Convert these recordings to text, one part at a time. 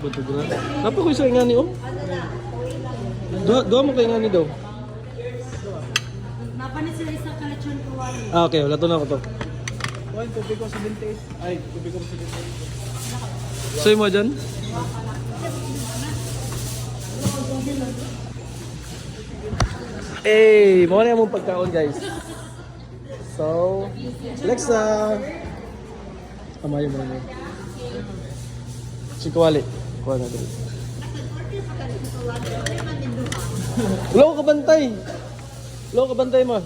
Betul. Apa ko isa nga ni oh? Dua mo kay nga ni daw. Napanit sila isang kalachon ko wala. Ah, okay, wala to na ko to. Kuan kopi ko 78. Ay, kopi ko 78. Soy mo dyan? Eh, mo na yung pagkaon guys. So, Alexa. Tama yung mga. Si Kuwali. Kuha na dito. Wala ka bantay. Wala ka bantay mo.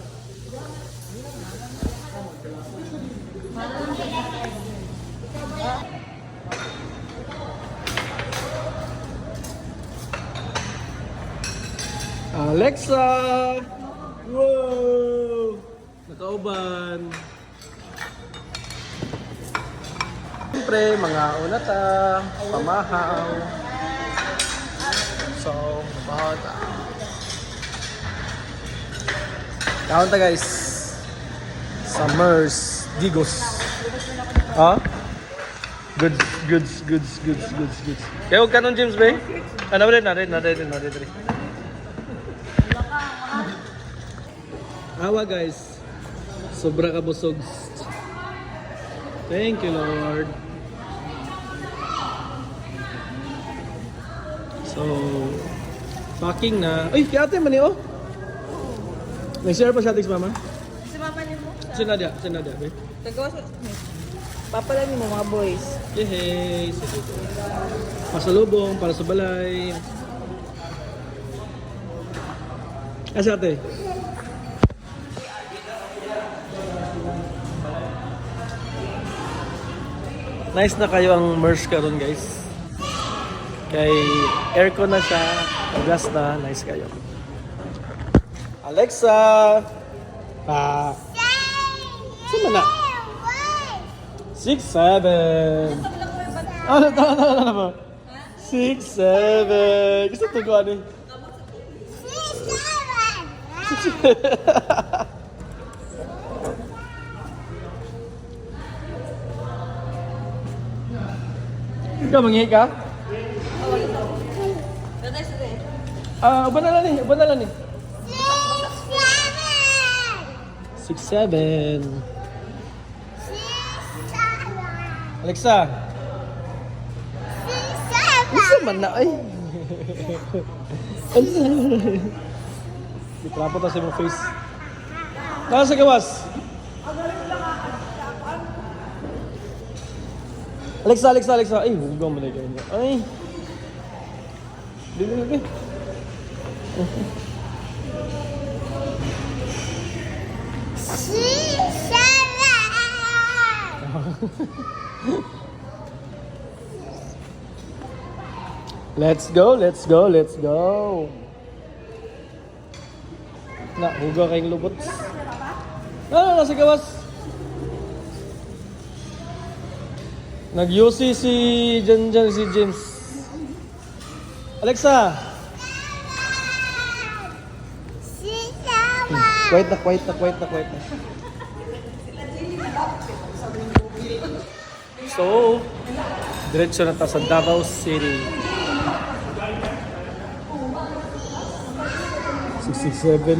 Alexa! Wow! Nakauban. Siyempre, mga unata, pamahaw. So, about kaon ta guys. Summers, Digos. Ha? Goods. Kaya huwag ka nun, James Bay? Ano ba rin? Awa guys. Sobra ka busog. Thank you Lord. So, packing na. Uy, kaya ate mani oh. Nag-share pa siya mama? Si mama ni mo? Sinadya, be. Tagawa sa... Papalan mo mga boys. Yehey! Sige. Pasalubong para sa balay. Kasi ate. Nice na kayo ang merch karon guys. Kay aircon na siya, gas na, nice kayo. Alexa! Saan na? 6, 7. Ano ba? 6, 7. Gusto ito ko ano? 6, 7. Ikaw, manghihi ka? Uban na lang ni. 6, 7. Alexa. 6, 7. Gusto man na ay. Itrapo ta sa mong face. Nasa sa gawas. Alexa. Ay, huwag mo na ganyan. Ay. Dili. Let's go. Na, huga kayong lubot. Nasa gawas. Nag-UC si James. Alexa. Quiet na. So, diretso na ta sa Davao City. 667.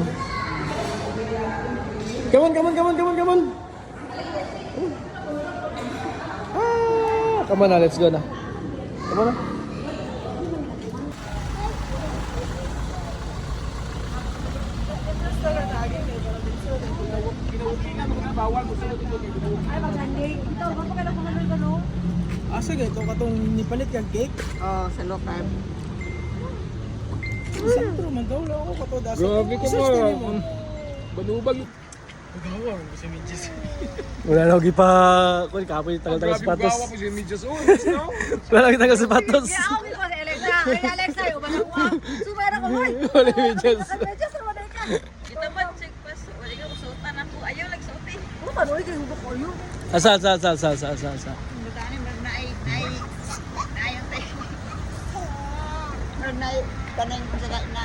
Come on. Come on na, let's go na. Come on na. Ay, magandang. Ito, baka ka lang kumagal ka, no? Asa ganito katong nipalit kang cake? Oo, sa local. Sakto man daw lang ako kato dasa. Grabe ka mo. Banubag. Gawa mo si Midges. Wala lagi pa. Kung kapoy tagal-tagal sapatos. Gawa po si Midges. Oh, yes no. Wala lagi tagal sapatos. Kaya ako ko si Alexa. Ay, Alexa, yung banang uwang. Sumera ko, boy. Wala medyas. Medyas, wala ka. Kita ba check pass wala ka usutan na po ayaw nagsuotin. Ano ka, boy? Kaya hubok ko yun. Asa. Mutani man na ay yung tayo. Meron na kanang pasagat na.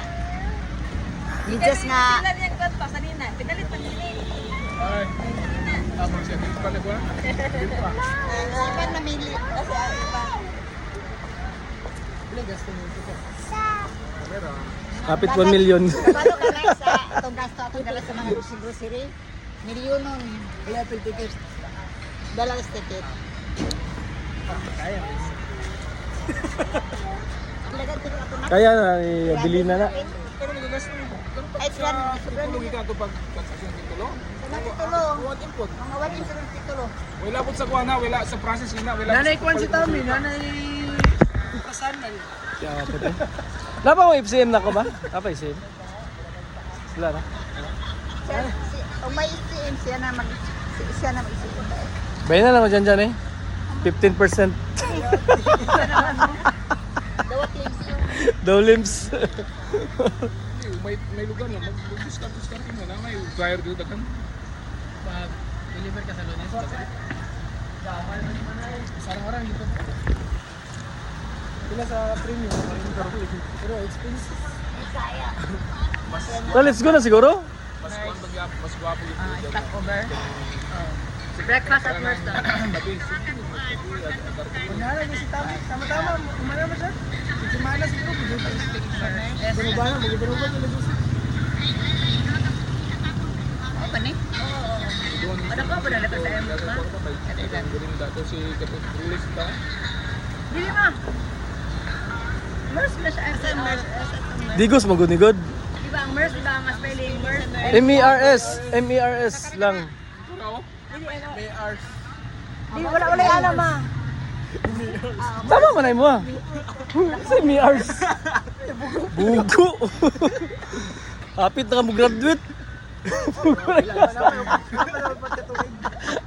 Medyas nga. Sila niyang kwan pa kanina. Pinalit pa nila. Ay. Ako siya dito pa nagwa. Iban namili kasi iba. Kapit 1 million. Kabalo ka na sa itong gasto atong dala sa mga grocery. Milyonon. Kaya apple ticket. Dalang ticket. Kaya. Ilagan ko ako na. Kaya na, bilhin na na. Pero nagagastos mo. Ay, sobrang Tulungi ka ito pag transaksyon titulo. titulo. What input? Mga wala insurance titulo. Wala po sa kuha na, wala sa process na, wala. Nanay Kwan si Tami, nanay pasanan. Kaya kapit. Napa mo FCM na ko ba? Napa FCM? Sila na. Kung may ICM, siya na mag-ICM. Bayan na naman dyan eh. 15%. Dawat yung Daw limbs. May lugar na, mag-discount mo na, may flyer dito kan. Pag deliver ka sa Lunes, sarang orang dito. Sila sa premium, pero expensive. So let's go na siguro. Mas gwapo yung Stock over. Breakfast at first na. Kunyara niya si Tami, tama-tama, umana mo siya. Semana siguro, Berubah na, mag-berubah yung negocio. Ako ba ni? Ano ka ba na ito sa ML pa? Galing dato si Kapit Rulis ito. Dili ma. MERS na siya. Asa MERS? Digos magunigod. Di ba ang MERS? Di ba ang spelling MERS? MERS. MERS lang. Di, wala yung alam ma. Tama man ay mo ah. Sa MERS. Bugo. Hapit na ka mo graduate.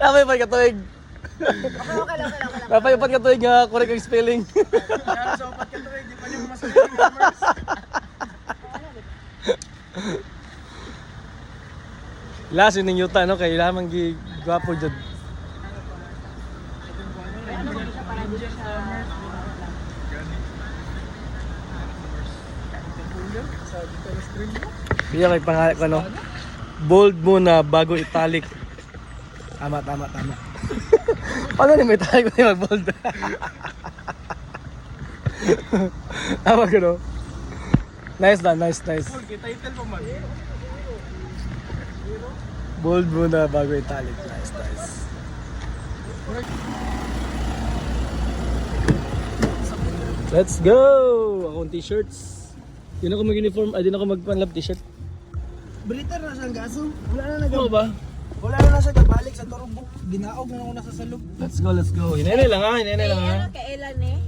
Napay pa katuig. Napay pa katuig nga correct ang spelling. Kaya sa upat ka to, di pa niya masabi yung numbers. Last yun yung yuta no kay lamang gi gwapo jud. Biya kay pangalan ko no. Bold muna bago italic. Tama. Paano ni may italic ko mag-bold? Tama ko no. Nice. Title pa man. Bold muna bago italic. Nice. Let's go! Akong t-shirts. Di na ako mag-uniform, di na ako mag-panlab t-shirt. Britar na siyang gaso. Wala na Ano ba? Wala na siya gabalik sa turbo. Ginaog na ako nasa salog. Let's go. Hinene lang ha. Ano kailan eh?